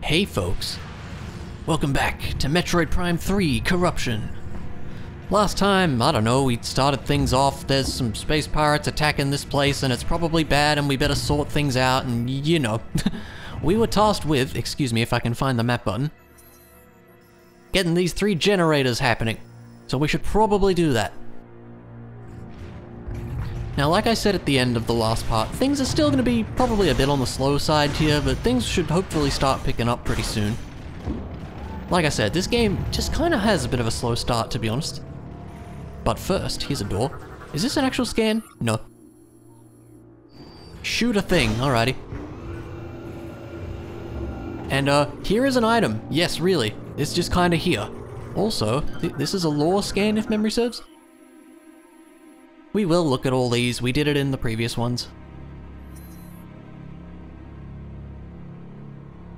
Hey folks, welcome back to Metroid Prime 3 Corruption. Last time, I don't know, we started things off, there's some space pirates attacking this place and it's probably bad and we better sort things out and you know. We were tasked with, excuse me if I can find the map button, getting these 3 generators happening. So we should probably do that. Now, like I said at the end of the last part, things are still going to be probably a bit on the slow side here, but things should hopefully start picking up pretty soon. Like I said, this game just kind of has a bit of a slow start, to be honest. But first, here's a door. Is this an actual scan? No. Shoot a thing, alrighty. And here is an item. Yes, really. It's just kind of here. Also, this is a lore scan if memory serves. We will look at all these, we did it in the previous ones.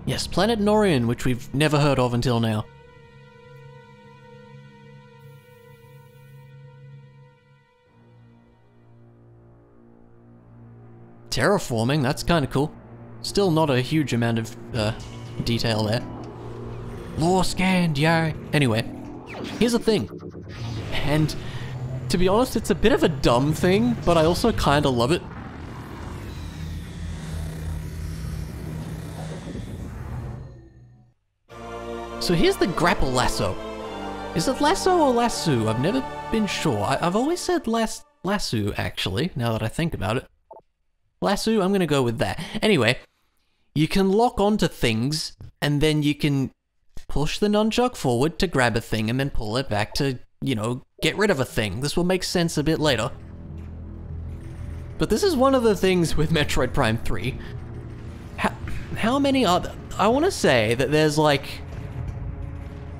Yes, planet Norion, which we've never heard of until now. Terraforming, that's kind of cool. Still not a huge amount of detail there. Lore scanned, yay! Anyway, here's the thing. And to be honest, it's a bit of a dumb thing, but I also kind of love it. So here's the grapple lasso. Is it lasso or lasso? I've never been sure. I've always said lasso, actually, now that I think about it. Lasso, I'm gonna go with that. Anyway, you can lock onto things, and then you can push the nunchuck forward to grab a thing, and then pull it back to, you know, get rid of a thing. This will make sense a bit later. But this is one of the things with Metroid Prime 3. How many are there? I want to say that there's like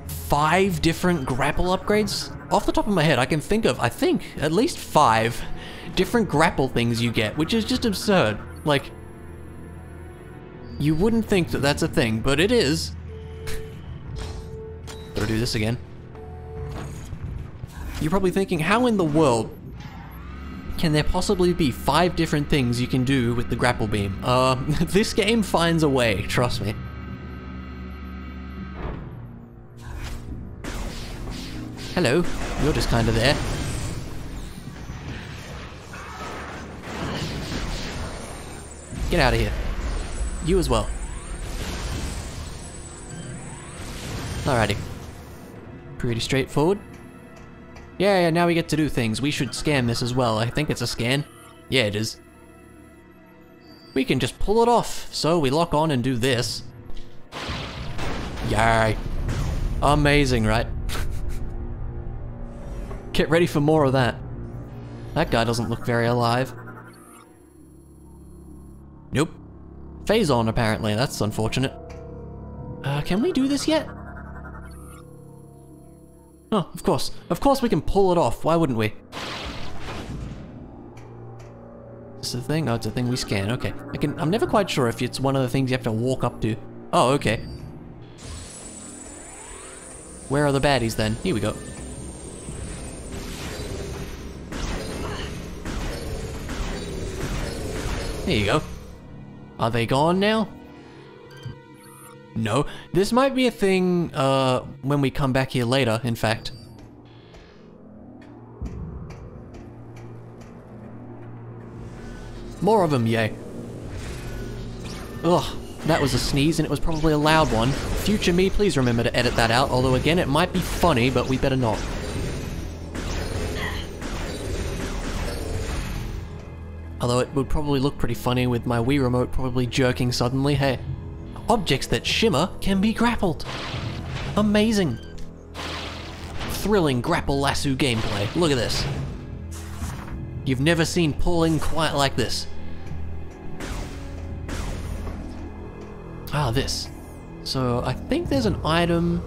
5 different grapple upgrades. Off the top of my head, I can think of, I think, at least 5 different grapple things you get, which is just absurd. Like, you wouldn't think that that's a thing, but it is. Gotta do this again. You're probably thinking, how in the world can there possibly be 5 different things you can do with the grapple beam? This game finds a way, trust me. Hello, you're just kind of there. Get out of here. You as well. Alrighty. Pretty straightforward. Yeah, now we get to do things. We should scan this as well. I think it's a scan. Yeah, it is. We can just pull it off. So we lock on and do this. Yay. Amazing, right? Get ready for more of that. That guy doesn't look very alive. Nope. Phase on, apparently. That's unfortunate. Can we do this yet? Oh, of course. Of course we can pull it off. Why wouldn't we? Is this a thing? Oh, it's a thing we scan. Okay. I'm never quite sure if it's one of the things you have to walk up to. Oh, okay. Where are the baddies then? Here we go. There you go. Are they gone now? No. This might be a thing, when we come back here later, in fact. More of them, yay. Ugh, that was a sneeze and it was probably a loud one. Future me, please remember to edit that out, although again, it might be funny, but we better not. Although it would probably look pretty funny with my Wii remote probably jerking suddenly, hey. Objects that shimmer can be grappled. Amazing. Thrilling grapple lasso gameplay. Look at this. You've never seen pulling quite like this. Ah, this. So I think there's an item.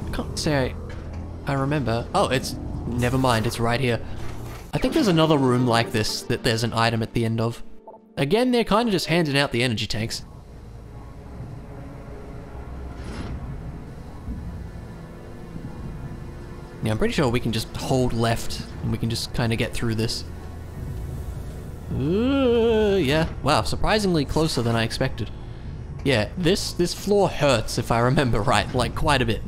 I can't say I remember. Oh, it's, never mind, it's right here. I think there's another room like this that there's an item at the end of. Again, they're kind of just handing out the energy tanks. Yeah, I'm pretty sure we can just hold left and we can just kind of get through this. Yeah, wow, surprisingly closer than I expected. Yeah, this floor hurts if I remember right, like quite a bit.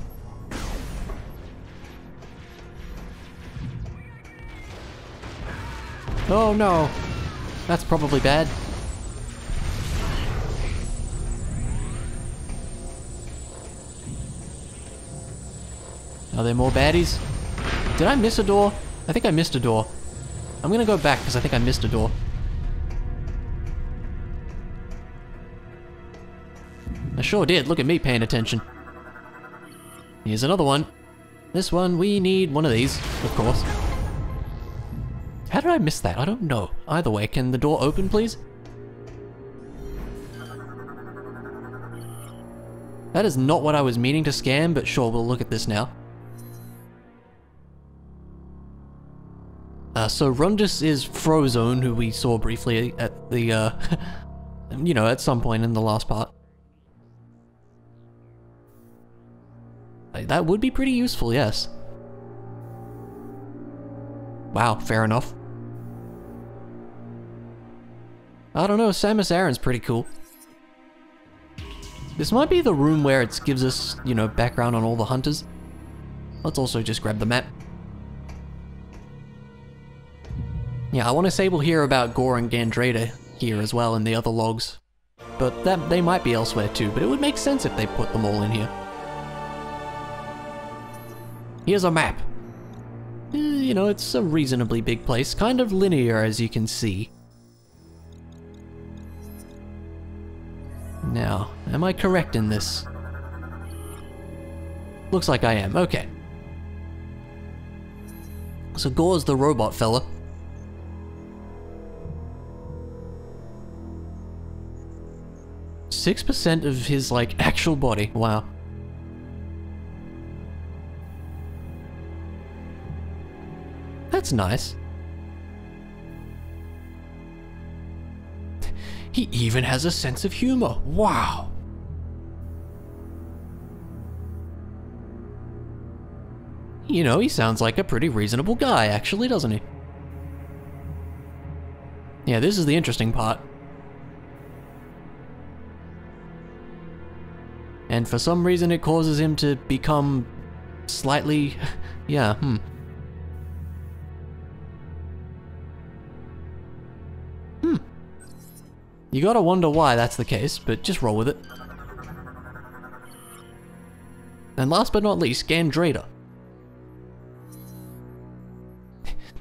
Oh no, that's probably bad. Are there more baddies? Did I miss a door? I think I missed a door. I'm gonna go back because I think I missed a door. I sure did, look at me paying attention. Here's another one. This one, we need one of these, of course. How did I miss that? I don't know. Either way, can the door open, please? That is not what I was meaning to scan, but sure, we'll look at this now. So Rundus is Frozone, who we saw briefly at the, you know, at some point in the last part. That would be pretty useful, yes. Wow, fair enough. I don't know, Samus Aran's pretty cool. This might be the room where it gives us, you know, background on all the hunters. Let's also just grab the map. Yeah, I want to say we'll hear about Gore and Gandrada here as well in the other logs. But they might be elsewhere too, but it would make sense if they put them all in here. Here's a map. You know, it's a reasonably big place, kind of linear as you can see. Now, am I correct in this? Looks like I am, okay. So Gore's the robot fella. .6% of his, like, actual body, wow. That's nice. He even has a sense of humor. Wow. You know, he sounds like a pretty reasonable guy, actually, doesn't he? Yeah, this is the interesting part. And for some reason it causes him to become slightly... yeah, You gotta wonder why that's the case, but just roll with it. And last but not least, Gandrada.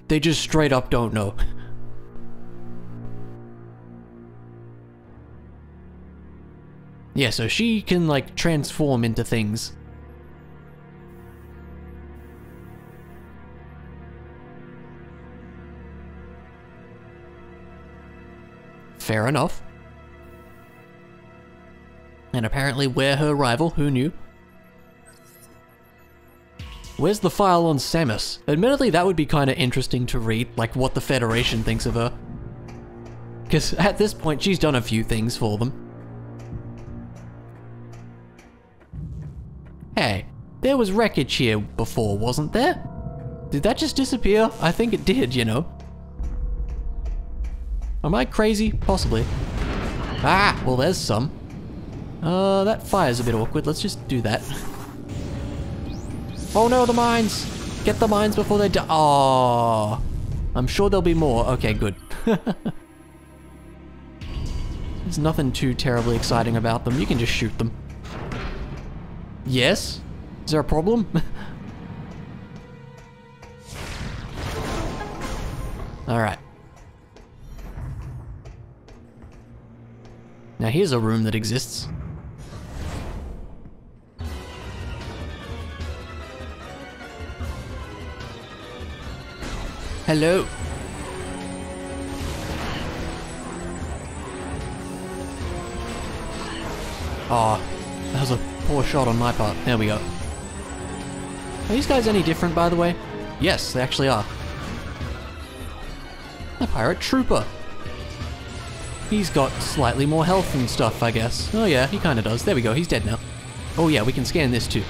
They just straight up don't know. Yeah, so she can, like, transform into things. Fair enough. And apparently we're her rival, who knew? Where's the file on Samus? Admittedly, that would be kind of interesting to read, like what the Federation thinks of her. Because at this point, she's done a few things for them. Hey, there was wreckage here before, wasn't there? Did that just disappear? I think it did, you know. Am I crazy? Possibly. Ah, well there's some. That fire's a bit awkward. Let's just do that. Oh no, the mines! Get the mines before they die. Oh, I'm sure there'll be more. Okay, good. There's nothing too terribly exciting about them. You can just shoot them. Yes? Is there a problem? Alright. Now here's a room that exists. Hello. Oh, that was a poor shot on my part. There we go. Are these guys any different, by the way? Yes, they actually are. The pirate trooper. He's got slightly more health and stuff, I guess. Oh yeah, he kinda does. There we go, he's dead now. Oh yeah, we can scan this too.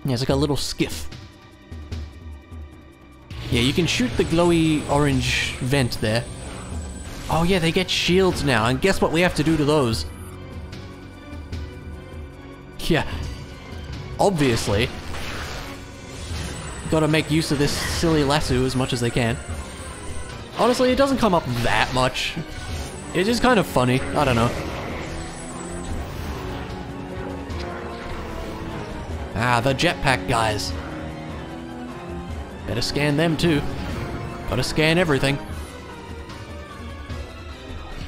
Yeah, it's like a little skiff. Yeah, you can shoot the glowy orange vent there. Oh yeah, they get shields now, and guess what we have to do to those? Yeah, obviously. Gotta make use of this silly lasso as much as they can. Honestly, it doesn't come up that much. It's just kind of funny, I don't know. Ah, the jetpack guys. Better scan them too. Gotta scan everything.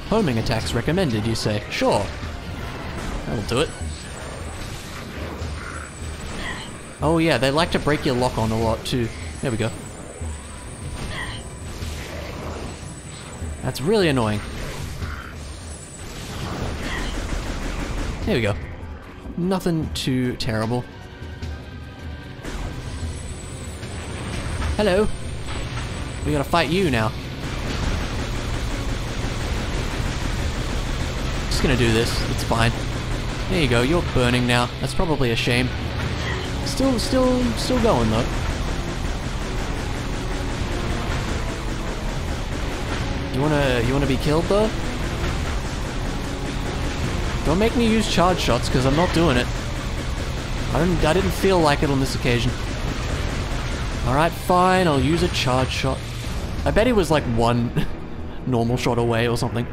Homing attacks recommended, you say? Sure. That'll do it. Oh yeah, they like to break your lock on a lot too. There we go. That's really annoying. There we go. Nothing too terrible. Hello. We gotta fight you now. Just gonna do this, it's fine. There you go, you're burning now. That's probably a shame. Still going though. You wanna be killed though? Don't make me use charge shots because I'm not doing it. I didn't feel like it on this occasion. Alright, fine, I'll use a charge shot. I bet he was like one normal shot away or something.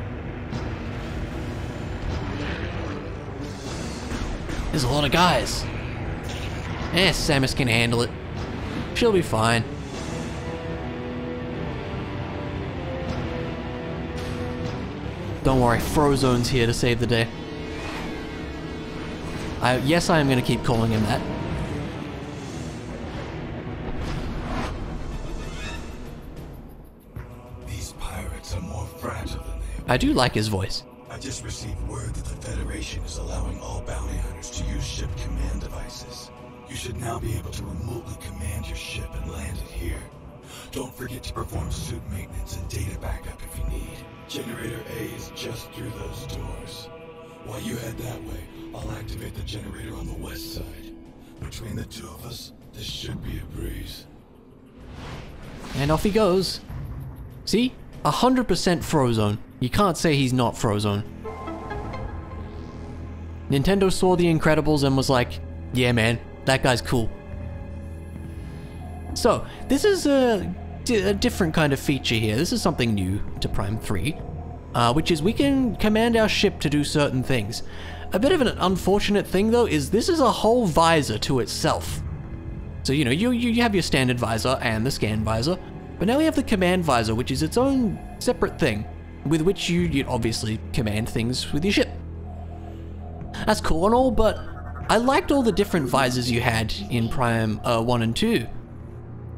There's a lot of guys. Samus can handle it. She'll be fine. Don't worry, Frozone's here to save the day. Yes, I am going to keep calling him that. These pirates are more fragile than they are. I do like his voice. I just received word that the Federation is allowing all bounty hunters to use ship command devices. You should now be able to remotely command your ship and land it here. Don't forget to perform suit maintenance and data backup if you need. Generator A is just through those doors. While you head that way, I'll activate the generator on the west side. Between the two of us, this should be a breeze. And off he goes. See? 100% Frozone. You can't say he's not Frozone. Nintendo saw The Incredibles and was like, yeah man, that guy's cool. So, this is a different kind of feature here. This is something new to Prime 3, which is we can command our ship to do certain things. A bit of an unfortunate thing though is this is a whole visor to itself. So you know, you have your standard visor and the scan visor, but now we have the command visor, which is its own separate thing, with which you obviously command things with your ship. That's cool and all, but I liked all the different visors you had in Prime 1 and 2.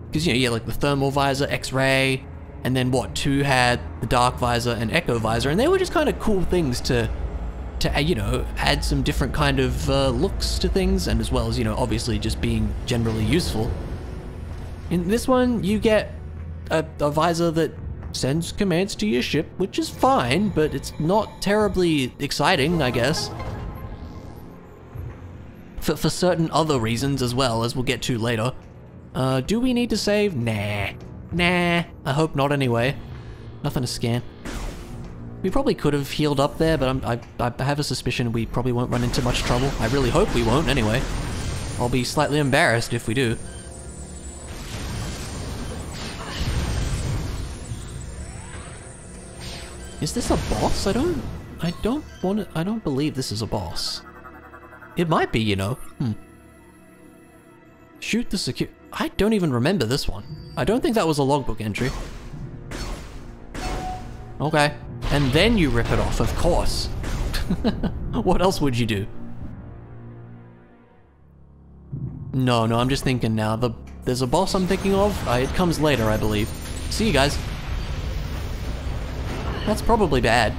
Because, you know, like the thermal visor, X-ray, and then what, 2 had the dark visor and echo visor, and they were just kind of cool things to you know, add some different kind of looks to things, and as well as, you know, obviously just being generally useful. In this one, you get a visor that sends commands to your ship, which is fine, but it's not terribly exciting, I guess. For certain other reasons as well, as we'll get to later. Do we need to save? Nah. Nah, I hope not anyway. Nothing to scan. We probably could have healed up there, but I have a suspicion we probably won't run into much trouble. I really hope we won't anyway. I'll be slightly embarrassed if we do. Is this a boss? I don't believe this is a boss. It might be, you know. Shoot the I don't even remember this one. I don't think that was a logbook entry. Okay. And then you rip it off, of course. What else would you do? No, I'm just thinking now. There's a boss I'm thinking of. It comes later, I believe. See you guys. That's probably bad.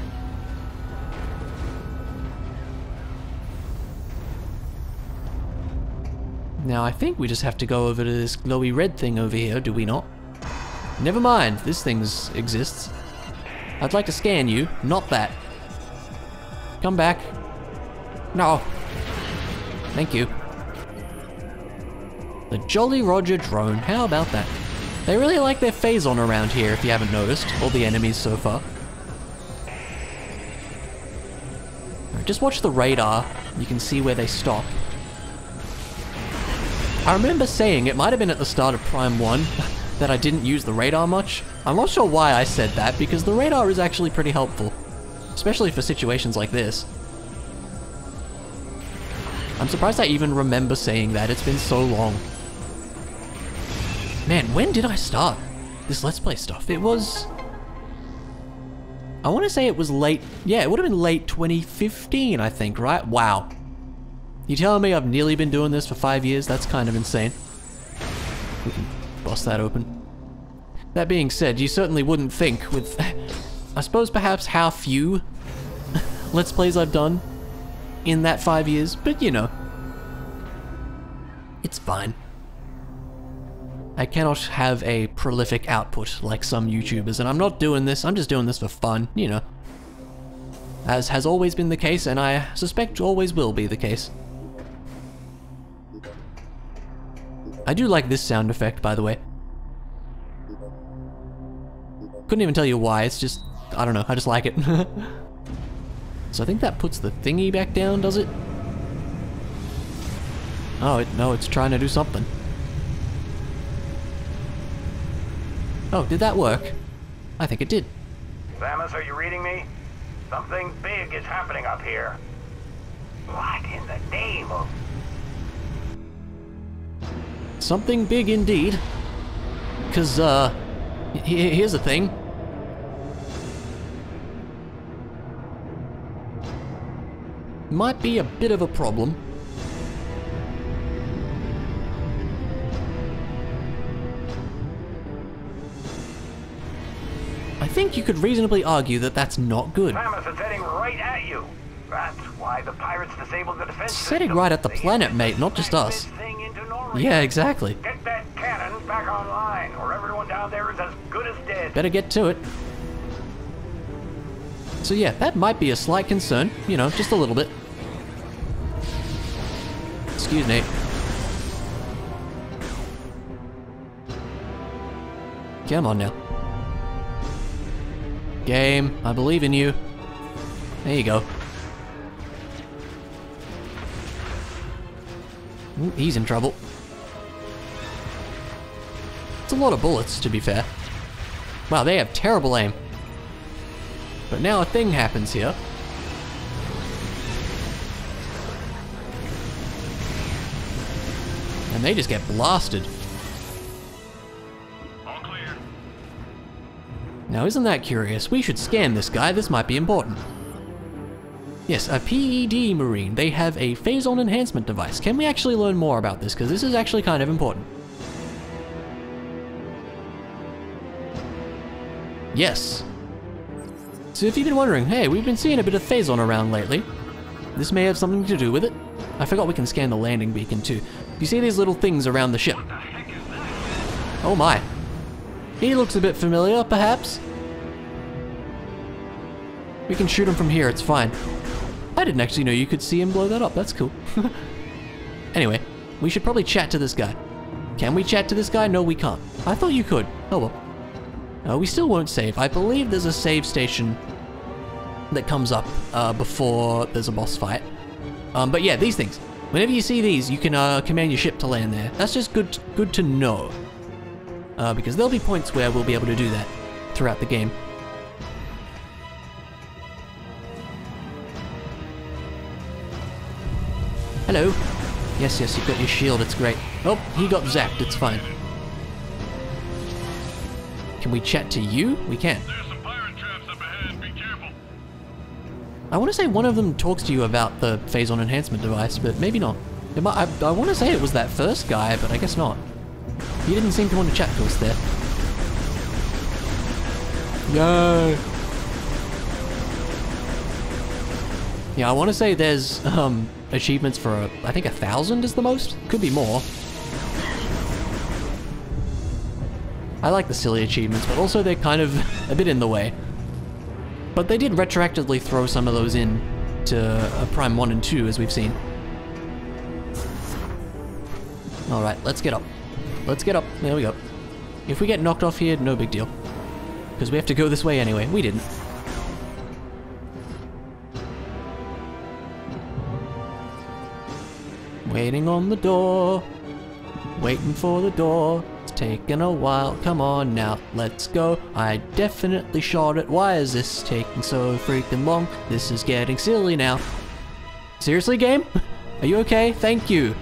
Now, I think we just have to go over to this glowy red thing over here, do we not? Never mind, this thing exists. I'd like to scan you, not that. Come back. No. Thank you. The Jolly Roger drone, how about that? They really like their phase on around here, if you haven't noticed, all the enemies so far. Just watch the radar. You can see where they stop. I remember saying, it might have been at the start of Prime 1, that I didn't use the radar much. I'm not sure why I said that, because the radar is actually pretty helpful. Especially for situations like this. I'm surprised I even remember saying that, it's been so long. Man, when did I start this Let's Play stuff? It was... I want to say it was late... Yeah, it would have been late 2015, I think, right? Wow. You telling me I've nearly been doing this for 5 years? That's kind of insane. We can bust that open. That being said, you certainly wouldn't think with... I suppose perhaps how few Let's Plays I've done in that 5 years, but you know. It's fine. I cannot have a prolific output like some YouTubers, and I'm not doing this, I'm just doing this for fun, you know. As has always been the case, and I suspect always will be the case. I do like this sound effect, by the way. Couldn't even tell you why, it's just, I don't know, I just like it. So I think that puts the thingy back down, does it? Oh, no, it's trying to do something. Oh, did that work? I think it did. Samus, are you reading me? Something big is happening up here. What in the name of... Something big indeed. 'Cause, here's the thing. Might be a bit of a problem. I think you could reasonably argue that that's not good. Samus, it's heading right at you. That's why the pirates disabled the defense It's heading system. right at the planet, mate, not just us. Thing into Norion. Yeah, exactly. Get that cannon back online, or everyone down there is as good as dead. Better get to it. So yeah, that might be a slight concern, you know, just a little bit. Excuse me. Come on now. Game, I believe in you. There you go. Ooh, he's in trouble. It's a lot of bullets, to be fair. Wow, they have terrible aim. But now a thing happens here. And they just get blasted. All clear. Now isn't that curious? We should scan this guy, this might be important. Yes, a PED Marine. They have a phase-on enhancement device. Can we actually learn more about this? Because this is actually kind of important. Yes. So if you've been wondering, hey, we've been seeing a bit of phase-on around lately. This may have something to do with it. I forgot we can scan the landing beacon too. You see these little things around the ship? What the heck is that? Oh my. He looks a bit familiar, perhaps. We can shoot him from here, it's fine. I didn't actually know you could see him blow that up, that's cool. Anyway, we should probably chat to this guy. Can we chat to this guy? No, we can't. I thought you could. Oh well. No, we still won't save. I believe there's a save station that comes up before there's a boss fight. But yeah, these things. Whenever you see these, you can command your ship to land there. That's just good to know. Because there'll be points where we'll be able to do that throughout the game. Hello. Yes, yes, you've got your shield, it's great. Oh, he got zapped, it's fine. Can we chat to you? We can. There's some pirate traps up ahead. Be careful. I want to say one of them talks to you about the phase-on enhancement device, but maybe not. I want to say it was that first guy, but I guess not. He didn't seem to want to chat to us there. Yay! Yeah, I want to say there's achievements for, I think 1,000 is the most? Could be more. I like the silly achievements, but also they're kind of a bit in the way. But they did retroactively throw some of those in to Prime 1 and 2, as we've seen. Alright, let's get up. Let's get up. There we go. If we get knocked off here, no big deal. Because we have to go this way anyway. We didn't. Waiting on the door. Waiting for the door. It's taking a while. Come on now, let's go. I definitely shot it. Why is this taking so freaking long? This is getting silly now. Seriously, game? Are you okay? Thank you.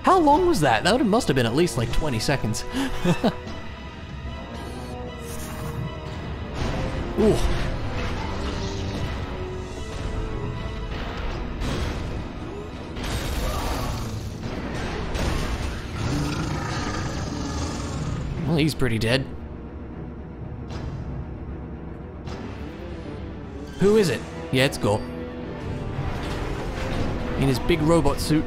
How long was that? That must have been at least like 20 seconds. Ooh. Well, he's pretty dead. Who is it? Yeah, it's Gore. In his big robot suit.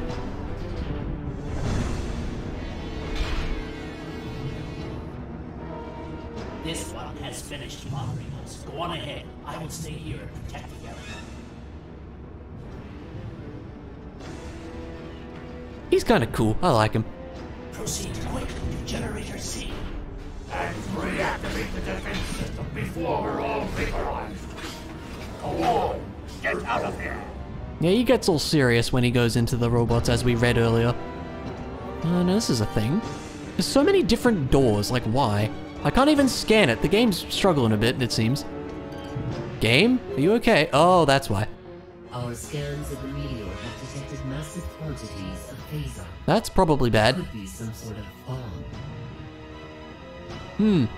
This one has finished bothering us. Go on ahead. I will stay here and protect the area. He's kind of cool. I like him. Proceed quick to Generator C. And reactivate the defense system before we're all vaporized. Go on, get out of here. Yeah, he gets all serious when he goes into the robots, as we read earlier. Oh, no, this is a thing. There's so many different doors, like why? I can't even scan it. The game's struggling a bit, it seems. Game? Are you okay? Oh, that's why. Our scans of the meteor have detected massive quantities of phaser. That's probably bad. Could be some sort of bomb. Can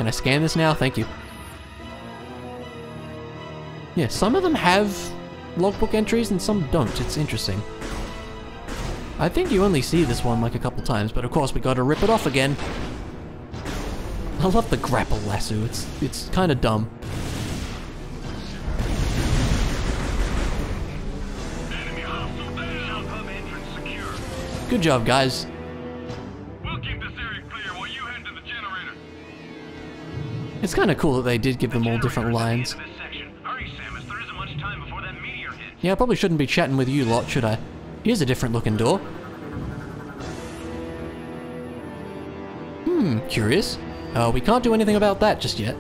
I scan this now? Thank you. Yeah, some of them have logbook entries and some don't. It's interesting. I think you only see this one like a couple times, but of course we gotta rip it off again. I love the grapple lasso. It's kind of dumb. Enemy hostile down. Hub entrance secure. Good job, guys. We'll keep this area clear while you head to the generator. It's kind of cool that they did give them all different lines. Yeah, I probably shouldn't be chatting with you lot, should I? Here's a different looking door. Curious. We can't do anything about that just yet.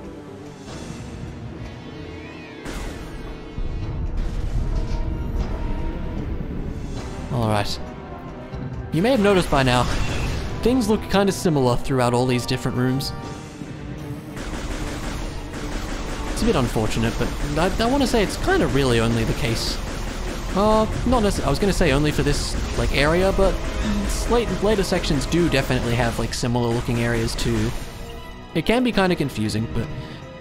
Alright. You may have noticed by now, things look kind of similar throughout all these different rooms. It's a bit unfortunate, but I want to say it's kind of really only the case. Not necessarily, I was going to say only for this, like, area, but later sections do definitely have, like, similar looking areas too. It can be kind of confusing, but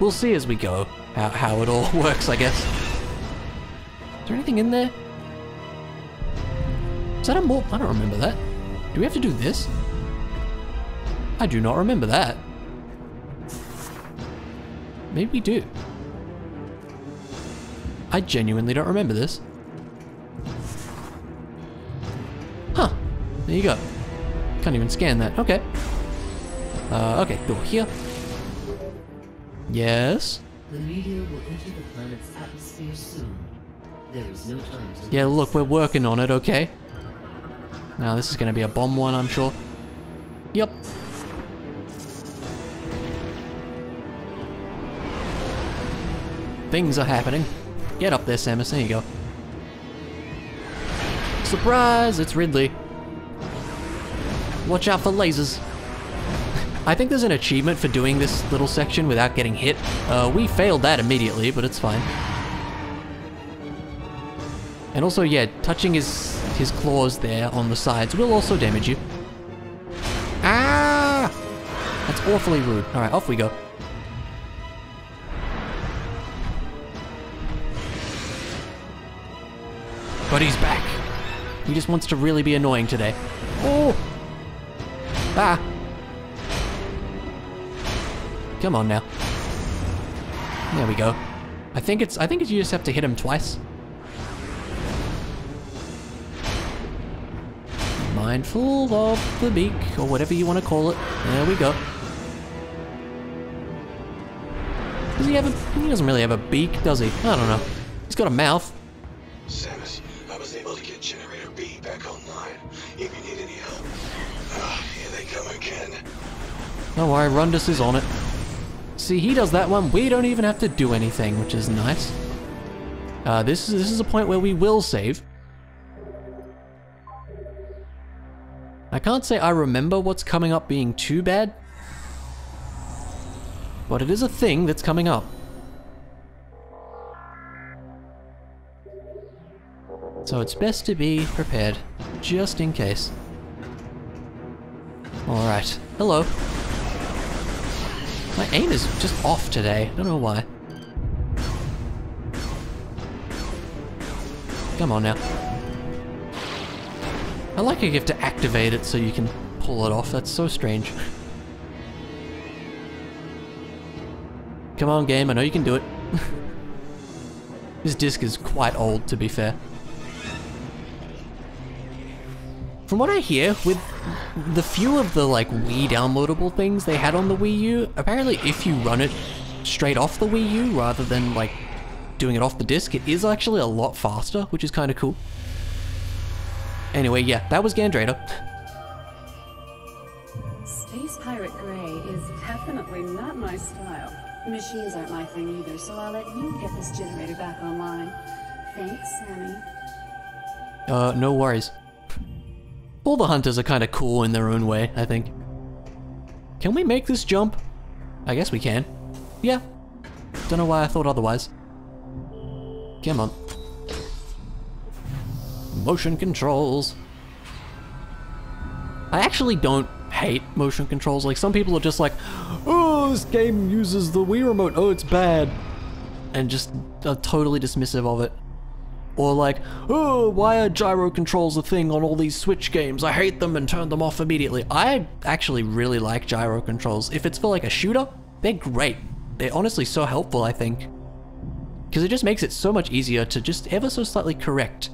we'll see as we go how it all works, I guess. Is there anything in there? Is that a more? I don't remember that. Do we have to do this? I do not remember that. Maybe we do. I genuinely don't remember this. Huh. There you go. Can't even scan that. Okay. Okay, door here. Yes? The meteor will enter the planet's atmosphere soon. There is no time to... Yeah, look, we're working on it, okay. Now this is gonna be a bomb one, I'm sure. Yep. Things are happening. Get up there, Samus, there you go. Surprise, it's Ridley. Watch out for lasers. I think there's an achievement for doing this little section without getting hit. We failed that immediately, but it's fine. And also, yeah, touching his claws there on the sides will also damage you. Ah! That's awfully rude. Alright, off we go. But he's back. He just wants to really be annoying today. Oh! Ah! Come on now. There we go. I think it's you just have to hit him twice. Mindful of the beak, or whatever you want to call it. There we go. Does he have a... He doesn't really have a beak, does he? I don't know. He's got a mouth. Samus, I was able to get Generator B back online. If you need any help. Here they come again. Don't worry, Rundus is on it. See, he does that one. We don't even have to do anything, which is nice. This is a point where we will save. I can't say I remember what's coming up being too bad, but it is a thing that's coming up. So it's best to be prepared, just in case. Alright, hello. My aim is just off today, I don't know why. Come on now. I like how you have to activate it so you can pull it off, that's so strange. Come on game, I know you can do it. This disc is quite old, to be fair. From what I hear, with the few of the like Wii downloadable things they had on the Wii U, apparently if you run it straight off the Wii U rather than like doing it off the disc, it is actually a lot faster, which is kind of cool. Anyway, yeah, that was Gandrader. Space Pirate Grey is definitely not my style. Machines aren't my thing either, so I'll let you get this generator back online. Thanks, Sammy. No worries. All the hunters are kind of cool in their own way, I think. Can we make this jump? I guess we can. Yeah. Don't know why I thought otherwise. Come on. Motion controls. I actually don't hate motion controls. Like, some people are just like, oh, this game uses the Wii remote, oh, it's bad. And just are totally dismissive of it. Or like, oh, why are gyro controls a thing on all these Switch games? I hate them and turn them off immediately. I actually really like gyro controls. If it's for like a shooter, they're great. They're honestly so helpful, I think. Because it just makes it so much easier to just ever so slightly correct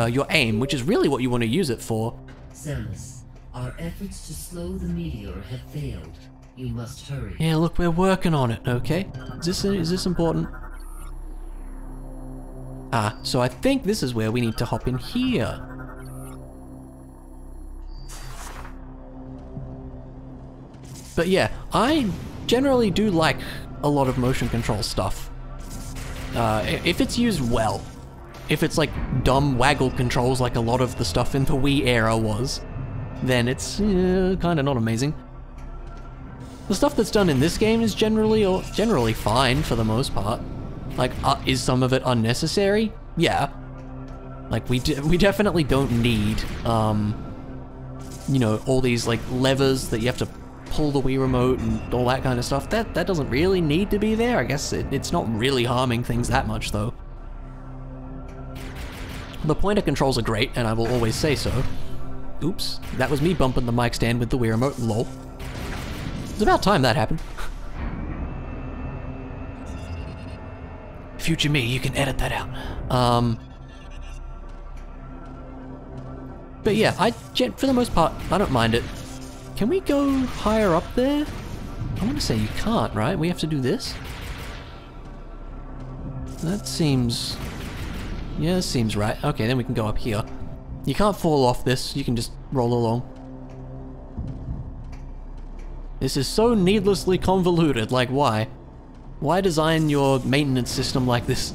your aim, which is really what you want to use it for. Samus, our efforts to slow the meteor have failed. You must hurry. Yeah, look, we're working on it, okay? Is this important? Ah, so I think this is where we need to hop in here. But yeah, I generally do like a lot of motion control stuff. If it's used well. If it's like dumb waggle controls like a lot of the stuff in the Wii era was, then it's kind of not amazing. The stuff that's done in this game is generally fine for the most part. Like, is some of it unnecessary? Yeah. Like, we definitely don't need, you know, all these like levers that you have to pull the Wii remote and all that kind of stuff. That doesn't really need to be there. I guess it's not really harming things that much though. The pointer controls are great, and I will always say so. Oops, that was me bumping the mic stand with the Wii remote, lol. It's about time that happened. Future me, you can edit that out. But yeah, for the most part, I don't mind it. Can we go higher up there? I want to say you can't, right? We have to do this? That seems... yeah, this seems right. Okay, then we can go up here. You can't fall off this, you can just roll along. This is so needlessly convoluted, like why? Why design your maintenance system like this?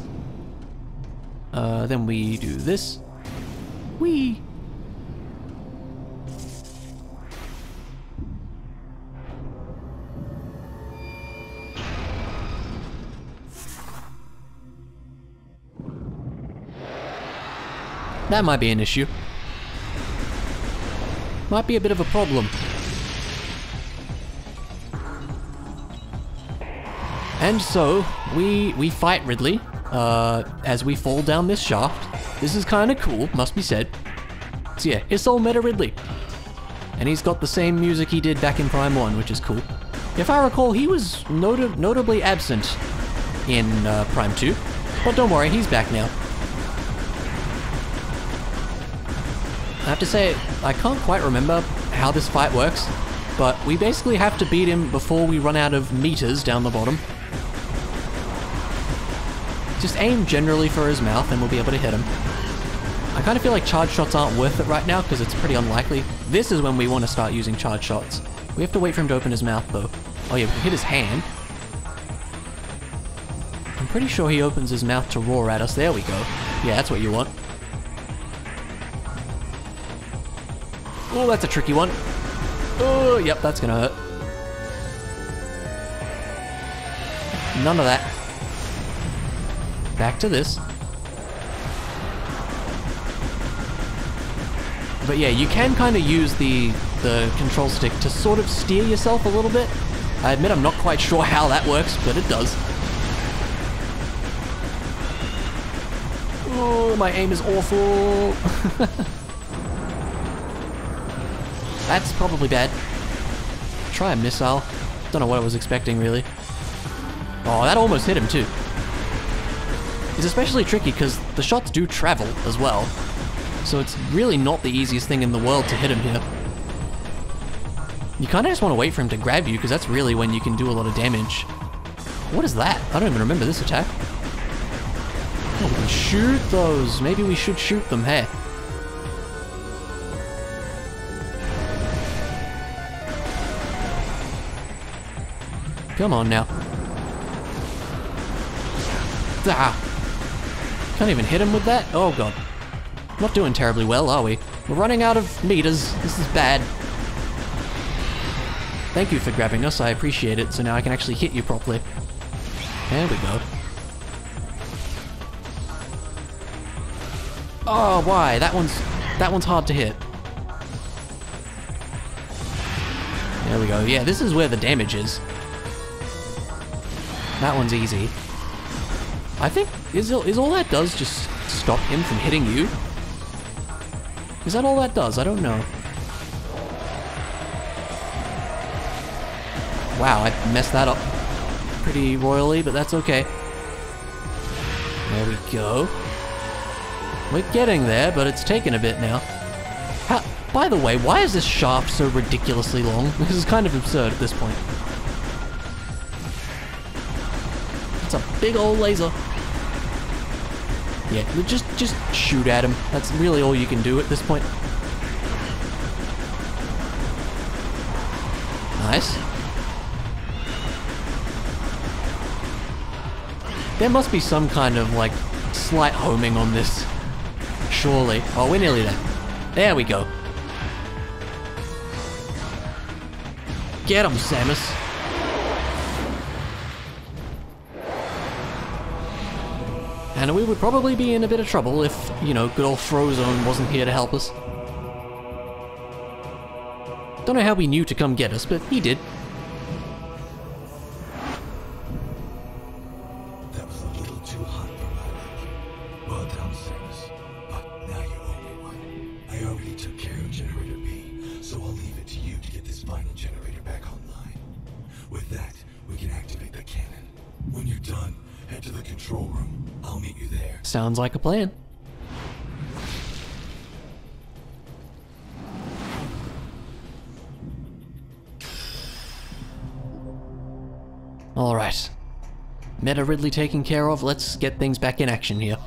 Then we do this. Whee! That might be an issue. Might be a bit of a problem. And so, we fight Ridley, as we fall down this shaft. This is kinda cool, must be said. So yeah, it's all Meta Ridley. And he's got the same music he did back in Prime 1, which is cool. If I recall, he was notably absent in Prime 2. But don't worry, he's back now. I have to say, I can't quite remember how this fight works, but we basically have to beat him before we run out of meters down the bottom. Just aim generally for his mouth and we'll be able to hit him. I kind of feel like charge shots aren't worth it right now because it's pretty unlikely. This is when we want to start using charge shots. We have to wait for him to open his mouth though. Oh yeah, we can hit his hand. I'm pretty sure he opens his mouth to roar at us. There we go. Yeah, that's what you want. Oh, that's a tricky one. Oh, yep, that's gonna hurt. None of that. Back to this. But yeah, you can kind of use the control stick to sort of steer yourself a little bit. I admit I'm not quite sure how that works, but it does. Oh, my aim is awful. That's probably bad. Try a missile. Don't know what I was expecting, really. Oh, that almost hit him, too. It's especially tricky because the shots do travel as well. So it's really not the easiest thing in the world to hit him here. You kind of just want to wait for him to grab you because that's really when you can do a lot of damage. What is that? I don't even remember this attack. Oh, we can shoot those. Maybe we should shoot them, hey. Come on now. Ah! Can't even hit him with that? Oh god. Not doing terribly well, are we? We're running out of meters. This is bad. Thank you for grabbing us, I appreciate it, so now I can actually hit you properly. There we go. Oh, why? That one's hard to hit. There we go. Yeah, this is where the damage is. That one's easy. I think, is all that does just stop him from hitting you? Is that all that does? I don't know. Wow, I messed that up pretty royally, but that's okay. There we go. We're getting there, but it's taken a bit now. By the way, why is this shaft so ridiculously long? This is kind of absurd at this point. It's a big old laser. Yeah, just shoot at him. That's really all you can do at this point. Nice. There must be some kind of, like, slight homing on this. Surely. Oh, we're nearly there. There we go. Get him, Samus. And we would probably be in a bit of trouble if, you know, good old Frozone wasn't here to help us. Don't know how he knew to come get us, but he did. That was a little too hot for my liking. Well done, Samus. But now you owe me one. I already took care of Generator B, so I'll leave it to you to get this final generator back online. With that, we can activate the cannon. When you're done, head to the control room. I'll meet you there. Sounds like a plan. Alright. Meta Ridley taken care of, let's get things back in action here.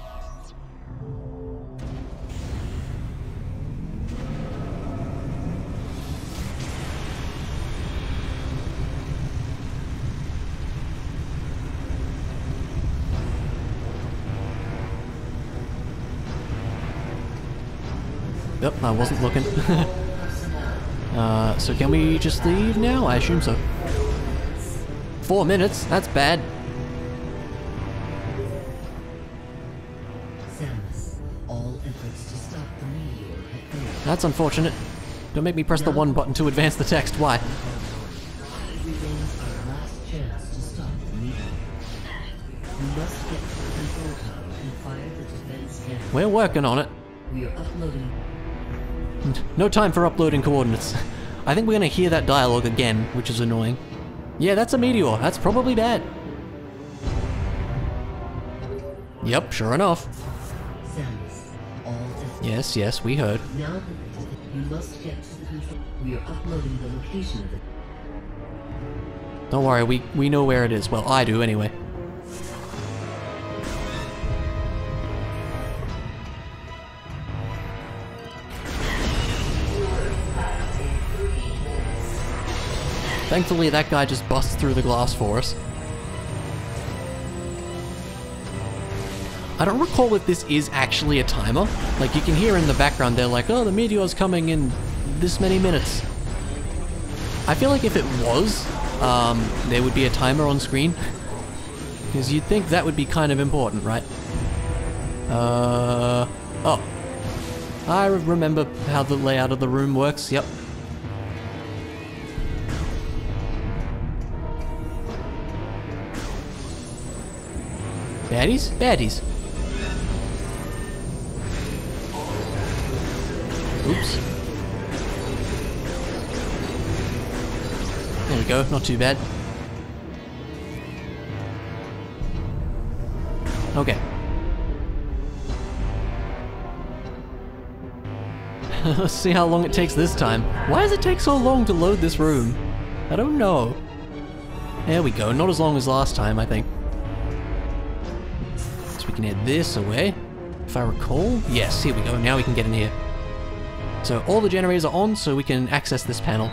Yep, I wasn't looking. So can we just leave now? I assume so. 4 minutes? That's bad. Samus, all efforts to stop the meteor have failed. That's unfortunate. Don't make me press the 1 button to advance the text. Why? It remains our last chance to stop the meteor. We must get to the control tower and fire the defense cannon. We're working on it. We are uploading. No time for uploading coordinates. I think we're gonna hear that dialogue again, which is annoying. Yeah, that's a meteor. That's probably bad. Yep, sure enough. Samus, all Yes, yes, we heard. now that you must get to the control. We are uploading the location of it. Don't worry, we know where it is. Well, I do anyway. Thankfully, that guy just busts through the glass for us. I don't recall if this is actually a timer. Like, you can hear in the background, they're like, oh, the meteor's coming in this many minutes. I feel like if it was, there would be a timer on screen. Because you'd think that would be kind of important, right? Oh. I remember how the layout of the room works, yep. Baddies? Baddies. Oops. There we go, not too bad. Okay. Let's see how long it takes this time. Why does it take so long to load this room? I don't know. There we go, not as long as last time, I think. So we can head this away, if I recall. Yes, here we go, now we can get in here. So all the generators are on, so we can access this panel.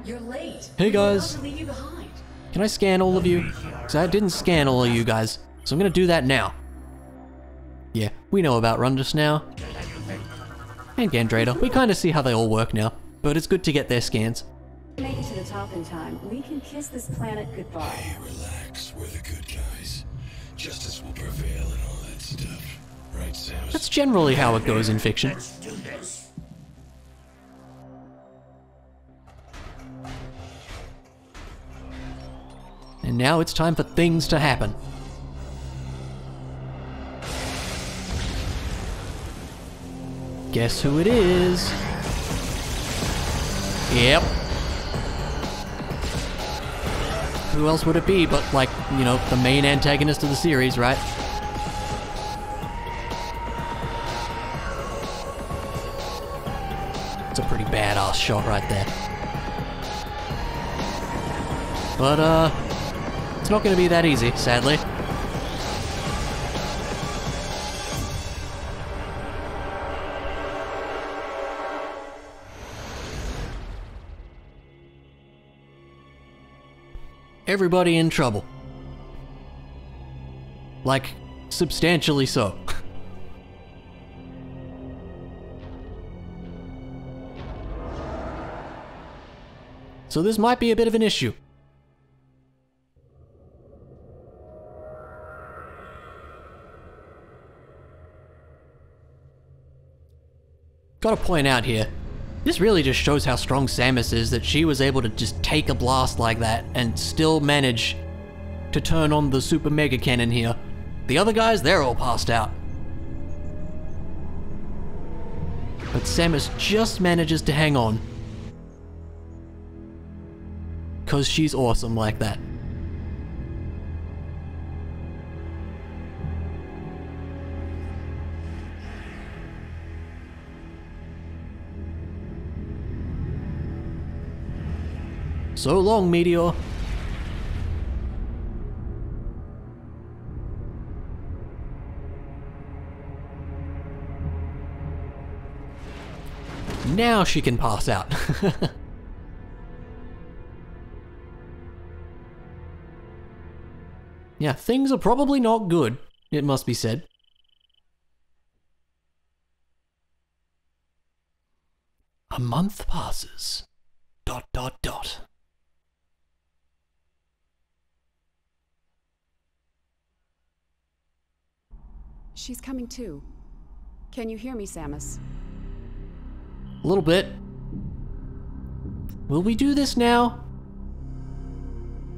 You're late. Hey guys. We're about to leave you behind. Can I scan all of you? Because I didn't scan all of you guys, so I'm gonna do that now. Yeah, we know about Rundus now. And Gandrader. We kind of see how they all work now, but it's good to get their scans. Make it to the top in time. We can kiss this planet goodbye. Hey, relax. We're the good guys. Justice will prevail and all that stuff. Right, Samus? That's generally how it goes in fiction. Let's do this. And now it's time for things to happen. Guess who it is? Yep. Who else would it be but, like, you know, the main antagonist of the series, right? It's a pretty badass shot right there. But, it's not gonna be that easy, sadly. Everybody in trouble. Like, substantially so. So this might be a bit of an issue. Gotta point out here, this really just shows how strong Samus is, that she was able to just take a blast like that and still manage to turn on the super mega cannon here. The other guys, they're all passed out. But Samus just manages to hang on. 'Cause she's awesome like that. So long, Meteor. Now she can pass out. Yeah, things are probably not good, it must be said. A month passes. ... She's coming too. Can you hear me, Samus? A little bit. Will we do this now?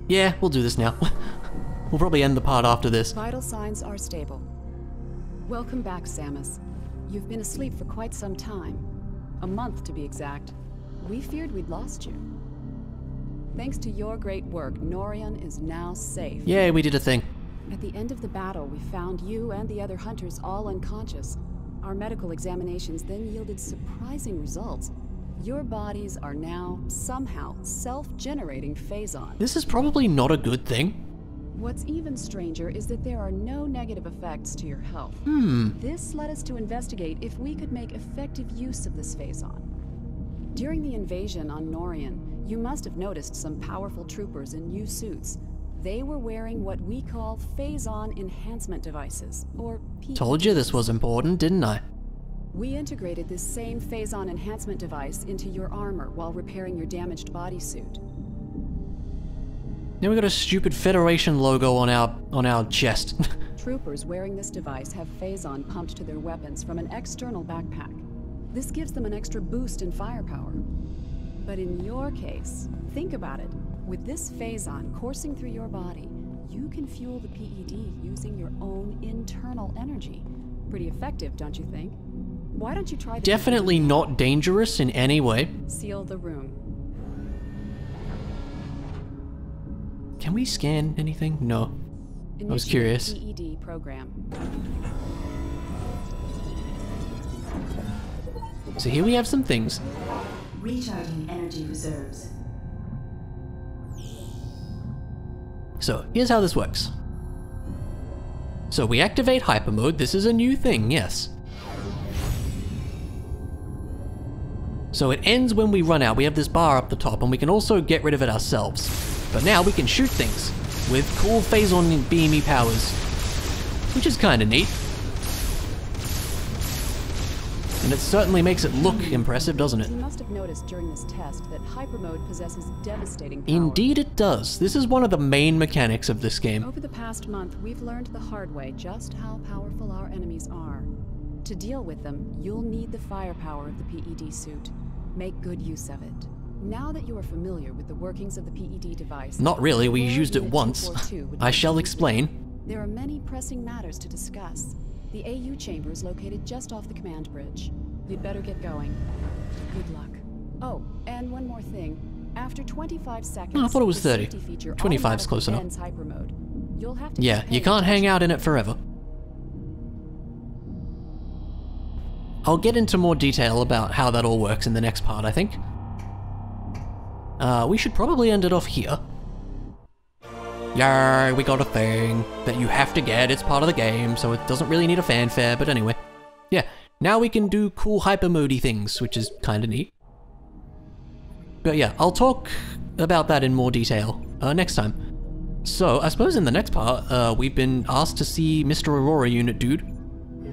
Yeah, we'll do this now. We'll probably end the part after this. Vital signs are stable. Welcome back, Samus. You've been asleep for quite some time. A month, to be exact. We feared we'd lost you. Thanks to your great work, Norion is now safe. Yay, we did a thing. At the end of the battle, we found you and the other hunters all unconscious. Our medical examinations then yielded surprising results. Your bodies are now, somehow, self-generating phazon. This is probably not a good thing. What's even stranger is that there are no negative effects to your health. This led us to investigate if we could make effective use of this phazon. During the invasion on Norion, You must have noticed some powerful troopers in new suits. They were wearing what we call phase-on enhancement devices, or PEDs. Told you this was important, didn't I? We integrated this same phase-on enhancement device into your armor while repairing your damaged bodysuit. Now we got a stupid Federation logo on our chest. Troopers wearing this device have phase-on pumped to their weapons from an external backpack. This gives them an extra boost in firepower. But in your case, think about it. With this phase-on coursing through your body, you can fuel the PED using your own internal energy. Pretty effective, don't you think? Why don't you try the— Definitely not dangerous in any way. Seal the room. Can we scan anything? No. I was curious. PED program. So here we have some things. Recharging energy reserves. So here's how this works. So we activate hyper mode. This is a new thing, yes. So it ends when we run out. We have this bar up the top, and we can also get rid of it ourselves. But now we can shoot things with cool phase-on beamy powers, which is kind of neat. And it certainly makes it look impressive, doesn't it? You must have noticed during this test that hyper mode possesses devastating power. Indeed it does. This is one of the main mechanics of this game. Over the past month, we've learned the hard way just how powerful our enemies are. To deal with them, you'll need the firepower of the PED suit. Make good use of it. Now that you are familiar with the workings of the PED device— Not really, we used it once. I shall explain. There are many pressing matters to discuss. The AU chamber is located just off the command bridge. You'd better get going. Good luck. Oh, and one more thing. After 25 seconds, Oh, I thought it was the 30. safety feature 25's close automatically enough. ends hyper mode. You'll have to Yeah, keep you paying can't hang attention. out in it forever. I'll get into more detail about how that all works in the next part, I think. We should probably end it off here. Yay, we got a thing that you have to get. It's part of the game, so it doesn't really need a fanfare, but anyway. Yeah, now we can do cool hyper-mode-y things, which is kind of neat. But yeah, I'll talk about that in more detail next time. So, I suppose in the next part, we've been asked to see Mr. Aurora Unit Dude.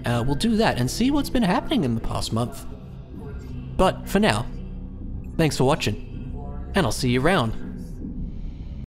We'll do that and see what's been happening in the past month. But for now, thanks for watching, and I'll see you around.